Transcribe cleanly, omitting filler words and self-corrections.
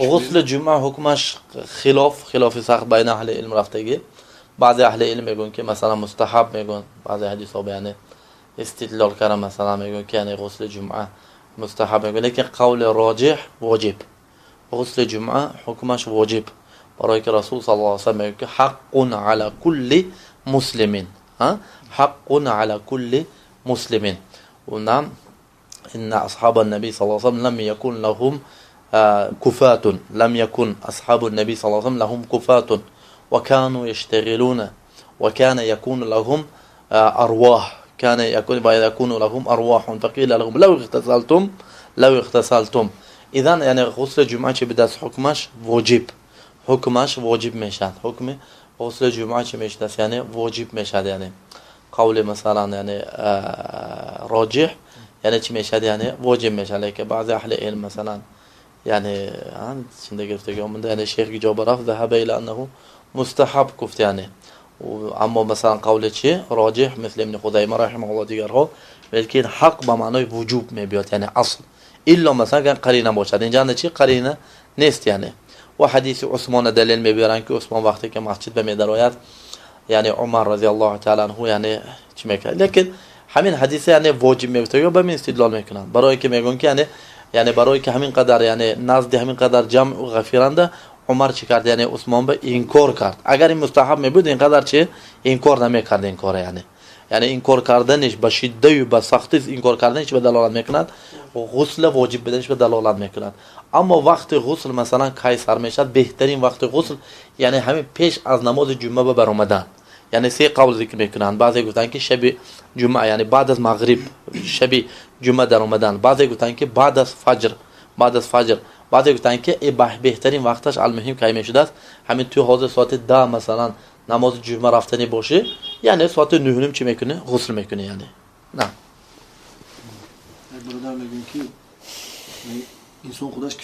غسل جمعه حکمش خلاف سخت بین اهل علم رفتگی. بعضی اهل علم میگن که مثلا مستحب میگن، بعضی حدیث ها بیان استدلال کردن مثلا میگن که یعنی غسل جمعه مستحب میگن، لیکن قول راجح واجب. غسل جمعه حکمش واجب، برای که رسول صلی الله علیه و سلم میگه که حق علی کل مسلم، حق علی کل مسلم. ونعم ان اصحاب النبي صلى الله عليه وسلم لم يكن لهم كفاة، لم يكن اصحاب النبي صلى الله عليه وسلم لهم كفاة وكانوا يشتغلون وكان يكون لهم ارواح، كان يكون لهم ارواح فقيل لهم لو اغتسلتم. اذا يعني غسل جمعه چه به دست حکمش واجب میشد. حکم غسل جمعه چه میشد یعنی واجب میشد. یعنی قول مثلا یعنی راجح یعنی چی میشد یعنی واجب میشد. لیکن بعضی اهل علم مثلا یعنی چنده گفته که یعنی شیخ جابر رفت ذهب الى انه مستحب گفت یعنی. اما مثلا قول چی راجح مثل ابن خزیمه رحمه الله دیگرها بلکه حق به معنای وجوب میبیاد، یعنی اصل الا مثلا قرینه باشد. اینجا چی قرینه نیست یعنی. و حدیث عثمان دلیل میبرن که عثمان وقتی که مسجد به میدراید یعنی عمر رضی الله تعالی عنه یعنی چی میکنه. لیکن همین حدیث یعنی واجب میگه یا به این استدلال میکنن برای که میگن که یعنی برای که همین قدر یعنی نزد همین قدر جمع و غفیرنده عمر چی کرد یعنی عثمان به انکار کرد. اگر این مستحب میبود اینقدر چه انکار نمیکرد. این کار یعنی انکار کردنش به شدت و به سختی انکار کردنش به دلالت میکند غسل واجب بدنش به دلالت میکند. اما وقت غسل مثلا کی سر میشد بهترین وقت غسل یعنی همین پیش از نماز جمعه به برآمدن. یعنی سه قول ذکر میکنن. بعضی گفتن که شب جمعه یعنی بعد از مغرب شب جمعه در اومدن، بعضی گفتن که بعد از فجر، بعضی گفتن که بهترین وقتش المهم کی میشد است همین تو حاضر ساعت 10 مثلا نماز جمعه رفتنی باشه یعنی ساعت 9 چی میکنه غسل میکنه یعنی. نه برادر میگن که انسان خودش